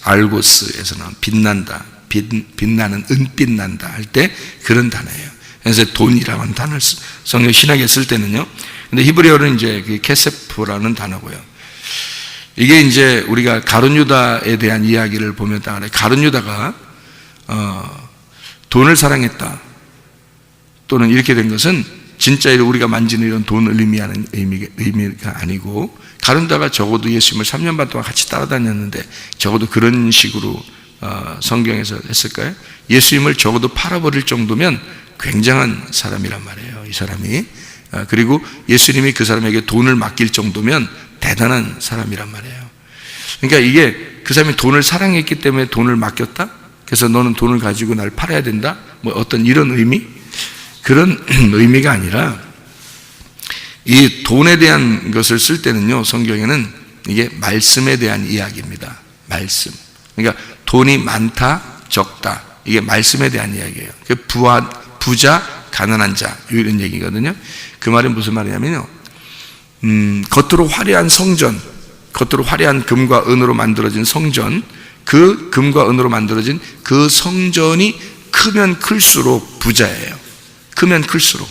알고스에서는 빛난다, 빛나는, 은빛 난다 할 때 그런 단어예요. 그래서 돈이라고 하는 단어를 성경 신학에 쓸 때는요. 근데 히브리어는 이제 그 케세프라는 단어고요. 이게 이제 우리가 가룟 유다에 대한 이야기를 보면 딱 알아요. 가룟 유다가 돈을 사랑했다, 또는 이렇게 된 것은 진짜 우리가 만지는 이런 돈을 의미하는 의미가 아니고, 가룟 유다가 적어도 예수님을 3년 반 동안 같이 따라다녔는데 적어도 그런 식으로 성경에서 했을까요? 예수님을 적어도 팔아버릴 정도면 굉장한 사람이란 말이에요, 이 사람이. 그리고 예수님이 그 사람에게 돈을 맡길 정도면 대단한 사람이란 말이에요. 그러니까 이게 그 사람이 돈을 사랑했기 때문에 돈을 맡겼다? 그래서 너는 돈을 가지고 날 팔아야 된다? 뭐 어떤 이런 의미? 그런 의미가 아니라, 이 돈에 대한 것을 쓸 때는요, 성경에는 이게 말씀에 대한 이야기입니다. 말씀. 그러니까 돈이 많다, 적다, 이게 말씀에 대한 이야기예요. 부자, 가난한 자, 이런 얘기거든요. 그 말은 무슨 말이냐면요, 겉으로 화려한 성전, 겉으로 화려한 금과 은으로 만들어진 성전, 그 금과 은으로 만들어진 그 성전이 크면 클수록 부자예요. 크면 클수록.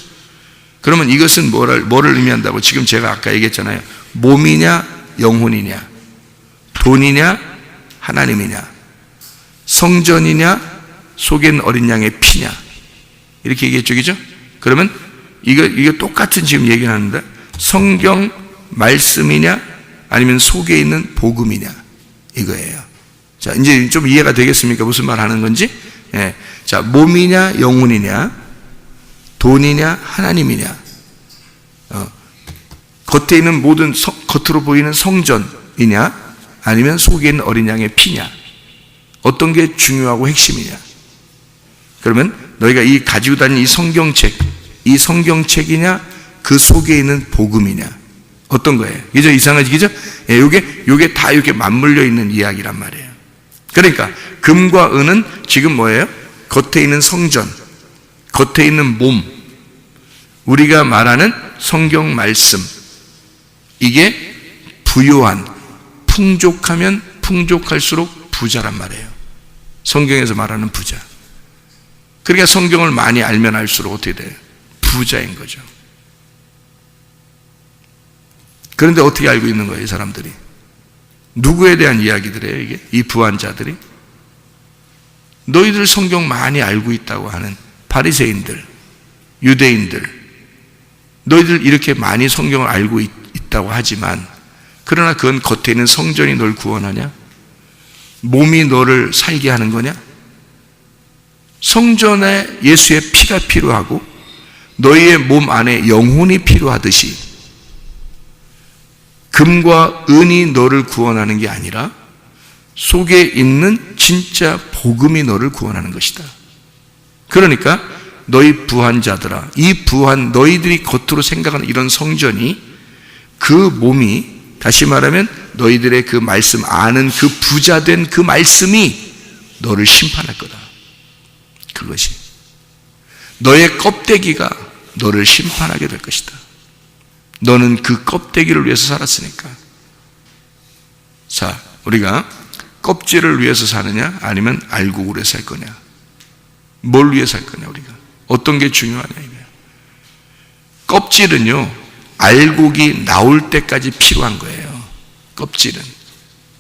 그러면 이것은 뭐를 의미한다고? 지금 제가 아까 얘기했잖아요. 몸이냐 영혼이냐, 돈이냐 하나님이냐, 성전이냐 속에 있는 어린 양의 피냐, 이렇게 얘기했죠, 그죠? 그러면 이거 똑같은 지금 얘기를 하는데, 성경 말씀이냐 아니면 속에 있는 복음이냐, 이거예요. 자, 이제 좀 이해가 되겠습니까? 무슨 말 하는 건지? 예. 자, 몸이냐 영혼이냐, 돈이냐 하나님이냐, 겉에 있는 모든 겉으로 보이는 성전이냐 아니면 속에 있는 어린 양의 피냐, 어떤 게 중요하고 핵심이냐. 그러면 너희가 이 가지고 다니는 이 성경책이냐 그 속에 있는 복음이냐, 어떤 거예요? 그죠? 이상하지, 그죠? 예, 요게 다 이렇게 맞물려 있는 이야기란 말이에요. 그러니까 금과 은은 지금 뭐예요? 겉에 있는 성전, 겉에 있는 몸, 우리가 말하는 성경 말씀, 이게 부요한, 풍족하면 풍족할수록 부자란 말이에요. 성경에서 말하는 부자. 그러니까 성경을 많이 알면 알수록 어떻게 돼요? 부자인 거죠. 그런데 어떻게 알고 있는 거예요, 이 사람들이? 누구에 대한 이야기들이에요, 이게? 이 부한 자들이? 너희들 성경 많이 알고 있다고 하는 바리새인들, 유대인들, 너희들 이렇게 많이 성경을 알고 있다고 하지만, 그러나 그건 겉에 있는 성전이 널 구원하냐? 몸이 너를 살게 하는 거냐? 성전에 예수의 피가 필요하고 너희의 몸 안에 영혼이 필요하듯이 금과 은이 너를 구원하는 게 아니라 속에 있는 진짜 복음이 너를 구원하는 것이다. 그러니까 너희 부한 자들아, 이 부한 너희들이 겉으로 생각하는 이런 성전이, 그 몸이, 다시 말하면 너희들의 그 말씀 아는 그 부자된 그 말씀이 너를 심판할 거다. 그것이 너의 껍데기가 너를 심판하게 될 것이다. 너는 그 껍데기를 위해서 살았으니까. 자, 우리가 껍질을 위해서 사느냐 아니면 알곡으로 살 거냐, 뭘 위해 살 거냐, 우리가 어떤 게 중요하냐 이거예요. 껍질은요, 알곡이 나올 때까지 필요한 거예요, 껍질은.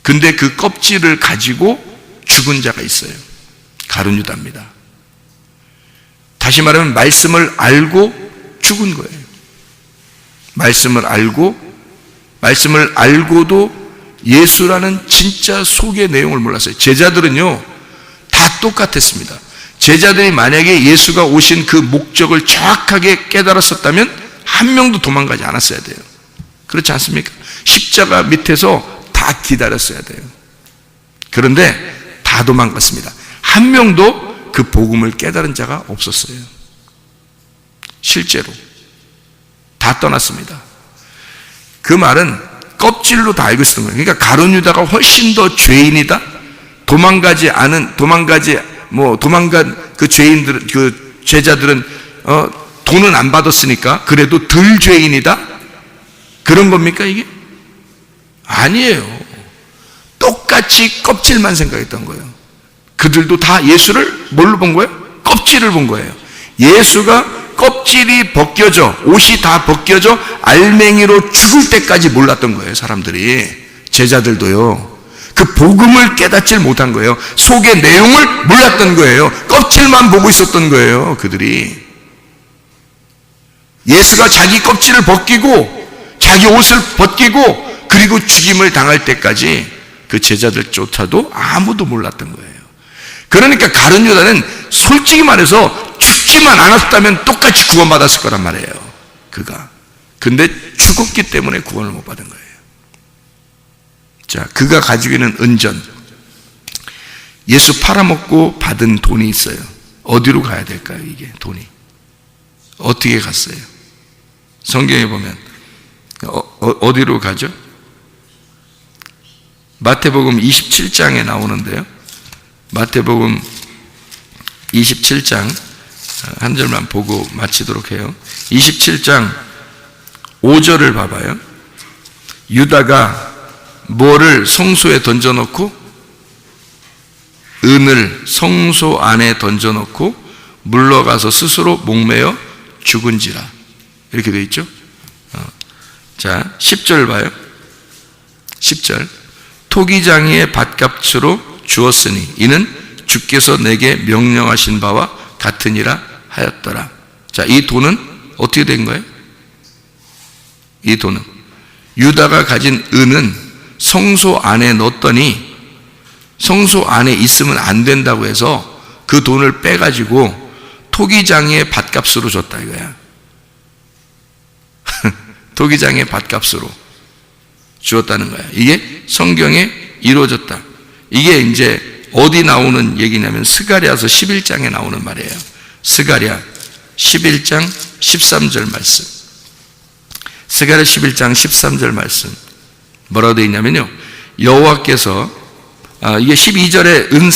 근데 그 껍질을 가지고 죽은 자가 있어요. 가룟 유다입니다. 다시 말하면 말씀을 알고 죽은 거예요. 말씀을 알고도 예수라는 진짜 속의 내용을 몰랐어요. 제자들은요 다 똑같았습니다. 제자들이 만약에 예수가 오신 그 목적을 정확하게 깨달았었다면 한 명도 도망가지 않았어야 돼요. 그렇지 않습니까? 십자가 밑에서 다 기다렸어야 돼요. 그런데 다 도망갔습니다. 한 명도 그 복음을 깨달은 자가 없었어요. 실제로 다 떠났습니다. 그 말은 껍질로 다 알고 있었던 거예요. 그러니까 가룟 유다가 훨씬 더 죄인이다. 도망간 그 죄인들, 그 제자들은 돈은 안 받았으니까 그래도 덜 죄인이다. 그런 겁니까 이게? 아니에요. 똑같이 껍질만 생각했던 거예요. 그들도 다 예수를 뭘로 본 거예요? 껍질을 본 거예요. 예수가 껍질이 벗겨져, 옷이 다 벗겨져 알맹이로 죽을 때까지 몰랐던 거예요. 사람들이, 제자들도요. 그 복음을 깨닫질 못한 거예요. 속의 내용을 몰랐던 거예요. 껍질만 보고 있었던 거예요. 그들이. 예수가 자기 껍질을 벗기고 자기 옷을 벗기고 그리고 죽임을 당할 때까지 그 제자들조차도 아무도 몰랐던 거예요. 그러니까 가룟 유다는 솔직히 말해서 죽지만 않았다면 똑같이 구원받았을 거란 말이에요. 그가. 근데 죽었기 때문에 구원을 못 받은 거예요. 자, 그가 가지고 있는 은전, 예수 팔아먹고 받은 돈이 있어요. 어디로 가야 될까요? 이게 돈이 어떻게 갔어요? 성경에 보면 어디로 가죠? 마태복음 27장에 나오는데요. 마태복음 27장 한 절만 보고 마치도록 해요. 27장 5절을 봐봐요. 유다가 뭐를 성소에 던져놓고, 은을 성소 안에 던져놓고 물러가서 스스로 목매어 죽은지라. 이렇게 되어 있죠. 자, 10절 봐요. 10절. 토기장이의 밭값으로 주었으니 이는 주께서 내게 명령하신 바와 같으니라 하였더라. 자, 이 돈은 어떻게 된 거예요? 이 돈은 유다가 가진 은은 성소 안에 넣었더니 성소 안에 있으면 안 된다고 해서 그 돈을 빼가지고 토기장이의 밭값으로 줬다 이거야. 토기장의 밭값으로 주었다는 거야. 이게 성경에 이루어졌다. 이게 이제 어디 나오는 얘기냐면 스가랴서 11장에 나오는 말이에요. 스가랴 11장 13절 말씀. 스가랴 11장 13절 말씀. 뭐라고 되어 있냐면요. 여호와께서 이게 12절에 은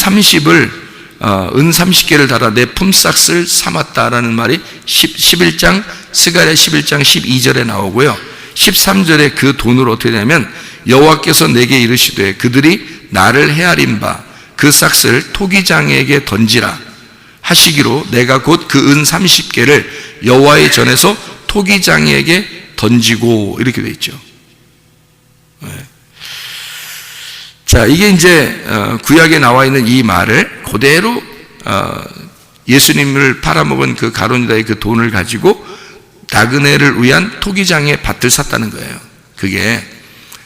30개를 달아 내 품삯을 삼았다라는 말이 11장 스가랴 11장 12절에 나오고요. 13절에 그 돈을 어떻게 되냐면 여호와께서 내게 이르시되 그들이 나를 헤아린 바 그 싹을 토기장에게 던지라 하시기로 내가 곧 그 은 30개를 여호와의 전에서 토기장에게 던지고, 이렇게 되어 있죠. 자, 이게 이제 구약에 나와 있는 이 말을 그대로 예수님을 팔아먹은 그 가룟 유다의 그 돈을 가지고 나그네를 위한 토기장의 밭을 샀다는 거예요. 그게,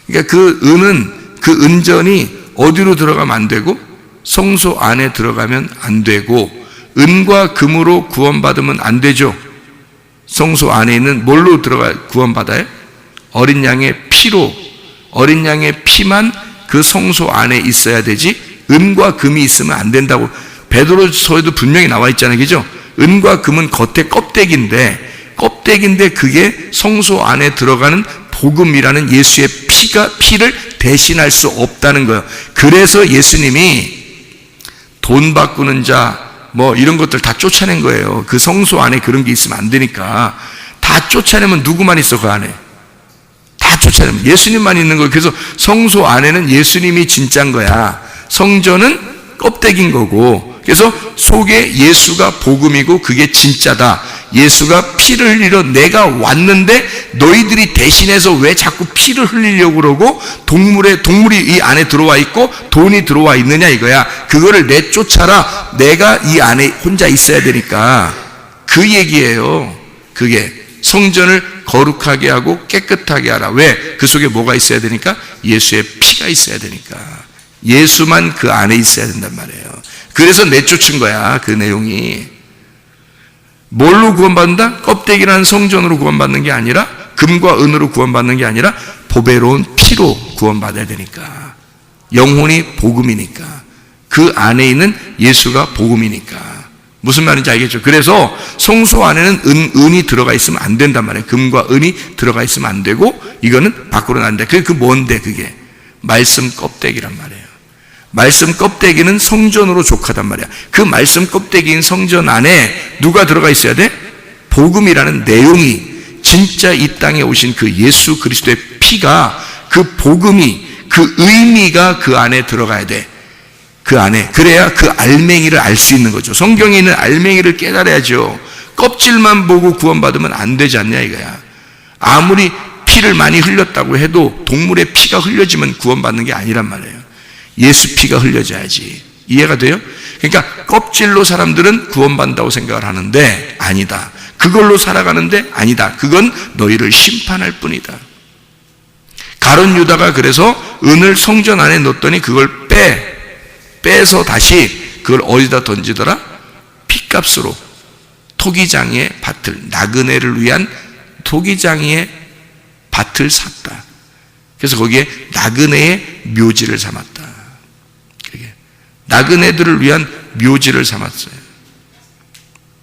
그러니까 그 은은, 그 은전이 어디로 들어가면 안 되고 성소 안에 들어가면 안 되고 은과 금으로 구원받으면 안 되죠. 성소 안에 있는 뭘로 들어가 구원받아요? 어린 양의 피로, 어린 양의 피만 그 성소 안에 있어야 되지 은과 금이 있으면 안 된다고 베드로서에도 분명히 나와 있잖아요. 그죠? 은과 금은 겉에 껍데기인데 그게 성소 안에 들어가는 복음이라는 예수의 피를 대신할 수 없다는 거예요. 그래서 예수님이 돈 바꾸는 자 뭐 이런 것들 다 쫓아낸 거예요. 그 성소 안에 그런 게 있으면 안 되니까. 다 쫓아내면 누구만 있어? 그 안에 다 쫓아내면 예수님만 있는 거예요. 그래서 성소 안에는 예수님이 진짜인 거야. 성전은 껍데기인 거고, 그래서 속에 예수가 복음이고 그게 진짜다. 예수가 피를 흘리러 내가 왔는데 너희들이 대신해서 왜 자꾸 피를 흘리려고 그러고 동물이 이 안에 들어와 있고 돈이 들어와 있느냐 이거야. 그거를 내쫓아라. 내가 이 안에 혼자 있어야 되니까. 그 얘기예요. 그게 성전을 거룩하게 하고 깨끗하게 하라. 왜? 그 속에 뭐가 있어야 되니까? 예수의 피가 있어야 되니까. 예수만 그 안에 있어야 된단 말이에요. 그래서 내쫓은 거야, 그 내용이. 뭘로 구원받는다? 껍데기라는 성전으로 구원받는 게 아니라, 금과 은으로 구원받는 게 아니라 보배로운 피로 구원받아야 되니까. 영혼이 복음이니까. 그 안에 있는 예수가 복음이니까. 무슨 말인지 알겠죠? 그래서 성소 안에는 은이 들어가 있으면 안 된단 말이에요. 금과 은이 들어가 있으면 안 되고, 이거는 밖으로 나는데, 그게 뭔데 그게? 말씀 껍데기란 말이에요. 말씀 껍데기는 성전으로 족하단 말이야. 그 말씀 껍데기인 성전 안에 누가 들어가 있어야 돼? 복음이라는 내용이, 진짜 이 땅에 오신 그 예수 그리스도의 피가, 그 복음이, 그 의미가 그 안에 들어가야 돼. 그 안에. 그래야 그 알맹이를 알 수 있는 거죠. 성경에 있는 알맹이를 깨달아야죠. 껍질만 보고 구원받으면 안 되지 않냐 이거야. 아무리 피를 많이 흘렸다고 해도 동물의 피가 흘려지면 구원받는 게 아니란 말이에요. 예수 피가 흘려져야지. 이해가 돼요? 그러니까 껍질로 사람들은 구원받는다고 생각을 하는데 아니다. 그걸로 살아가는데 아니다. 그건 너희를 심판할 뿐이다. 가룟 유다가 그래서 은을 성전 안에 넣었더니 그걸 빼서 다시 그걸 어디다 던지더라? 핏값으로 토기장이의 밭을, 나그네를 위한 토기장이의 밭을 샀다. 그래서 거기에 나그네의 묘지를 삼았다. 나그네들을 위한 묘지를 삼았어요.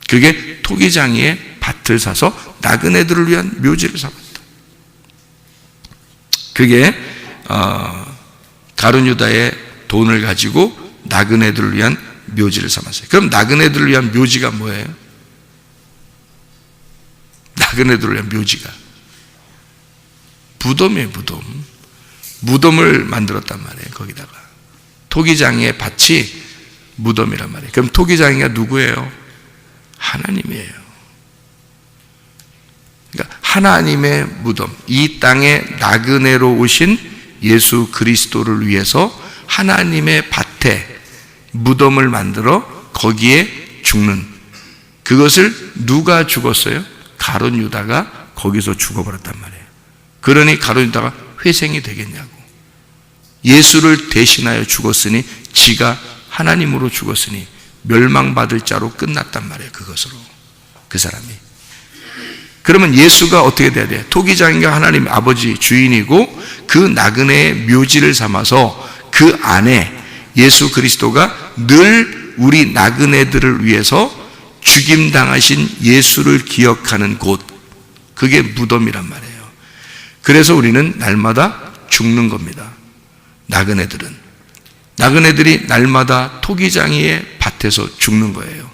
그게 토기장이의 밭을 사서 나그네들을 위한 묘지를 삼았다. 그게 가룟 유다의 돈을 가지고 나그네들을 위한 묘지를 삼았어요. 그럼 나그네들을 위한 묘지가 뭐예요? 나그네들을 위한 묘지가 무덤이에요. 무덤을 만들었단 말이에요. 거기다가 토기장이의 밭이 무덤이란 말이에요. 그럼 토기장이가 누구예요? 하나님이에요. 그러니까 하나님의 무덤, 이 땅에 나그네로 오신 예수 그리스도를 위해서 하나님의 밭에 무덤을 만들어 거기에 죽는, 그것을 누가 죽었어요? 가룟 유다가 거기서 죽어버렸단 말이에요. 그러니 가룟 유다가 회생이 되겠냐고. 예수를 대신하여 죽었으니, 지가 하나님으로 죽었으니 멸망받을 자로 끝났단 말이에요. 그것으로, 그 사람이. 그러면 예수가 어떻게 돼야 돼요? 토기장인가 하나님 아버지 주인이고, 그 나그네의 묘지를 삼아서 그 안에 예수 그리스도가 늘 우리 나그네들을 위해서 죽임당하신 예수를 기억하는 곳, 그게 무덤이란 말이에요. 그래서 우리는 날마다 죽는 겁니다. 나그네들이 날마다 토기장이의 밭에서 죽는 거예요.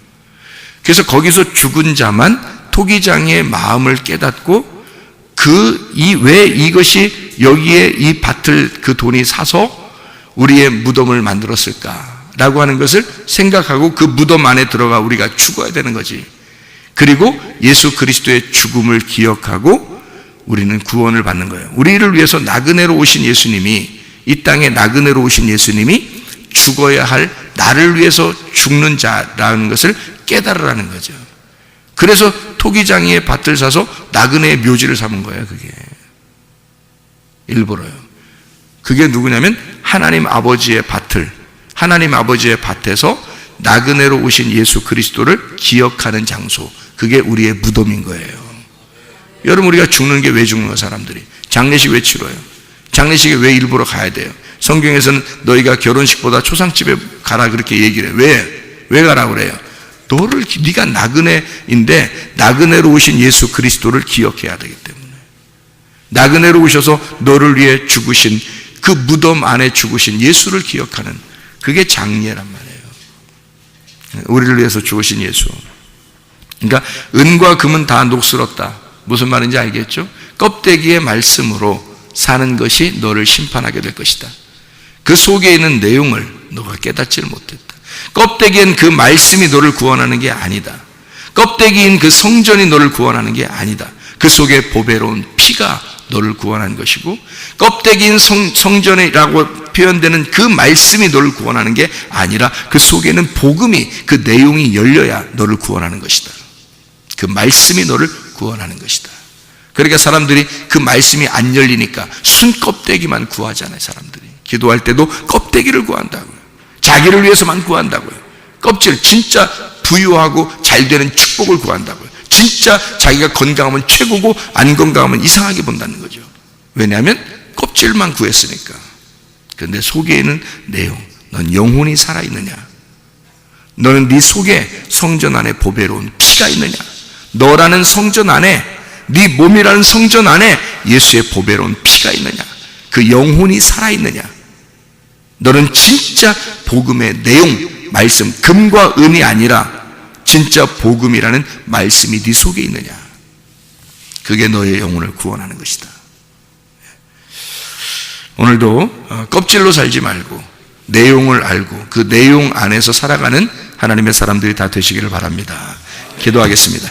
그래서 거기서 죽은 자만 토기장이의 마음을 깨닫고, 왜 이것이 여기에 이 밭을 그 돈이 사서 우리의 무덤을 만들었을까라고 하는 것을 생각하고 그 무덤 안에 들어가 우리가 죽어야 되는 거지. 그리고 예수 그리스도의 죽음을 기억하고 우리는 구원을 받는 거예요. 우리를 위해서 나그네로 오신 예수님이, 이 땅에 나그네로 오신 예수님이 죽어야 할 나를 위해서 죽는 자라는 것을 깨달으라는 거죠. 그래서 토기장이의 밭을 사서 나그네의 묘지를 삼은 거예요. 그게 일부러요. 그게 누구냐면 하나님 아버지의 밭에서 나그네로 오신 예수 그리스도를 기억하는 장소, 그게 우리의 무덤인 거예요. 여러분, 우리가 죽는 게 왜 죽는 거예요? 사람들이 장례식 왜 치러요? 장례식에 왜 일부러 가야 돼요? 성경에서는 너희가 결혼식보다 초상집에 가라 그렇게 얘기를 해요. 왜 가라고 그래요? 네가 나그네인데 나그네로 오신 예수 그리스도를 기억해야 되기 때문에. 나그네로 오셔서 너를 위해 죽으신, 그 무덤 안에 죽으신 예수를 기억하는, 그게 장례란 말이에요. 우리를 위해서 죽으신 예수. 그러니까 은과 금은 다 녹슬었다. 무슨 말인지 알겠죠? 껍데기의 말씀으로 사는 것이 너를 심판하게 될 것이다. 그 속에 있는 내용을 너가 깨닫지를 못했다. 껍데기엔 그 말씀이 너를 구원하는 게 아니다. 껍데기인 그 성전이 너를 구원하는 게 아니다. 그 속에 보배로운 피가 너를 구원한 것이고, 껍데기인 성전이라고 표현되는 그 말씀이 너를 구원하는 게 아니라 그 속에는 복음이, 그 내용이 열려야 너를 구원하는 것이다. 그 말씀이 너를 구원하는 것이다. 그러니까 사람들이 그 말씀이 안 열리니까 순 껍데기만 구하잖아요. 사람들이 기도할 때도 껍데기를 구한다고요. 자기를 위해서만 구한다고요. 껍질, 진짜 부유하고 잘 되는 축복을 구한다고요. 진짜 자기가 건강하면 최고고 안 건강하면 이상하게 본다는 거죠. 왜냐하면 껍질만 구했으니까. 그런데 속에 있는 내용, 넌 영혼이 살아있느냐? 너는 네 속에 성전 안에 보배로운 피가 있느냐? 너라는 성전 안에, 네 몸이라는 성전 안에 예수의 보배로운 피가 있느냐? 그 영혼이 살아있느냐? 너는 진짜 복음의 내용, 말씀, 금과 은이 아니라 진짜 복음이라는 말씀이 네 속에 있느냐? 그게 너의 영혼을 구원하는 것이다. 오늘도 껍질로 살지 말고 내용을 알고 그 내용 안에서 살아가는 하나님의 사람들이 다 되시기를 바랍니다. 기도하겠습니다.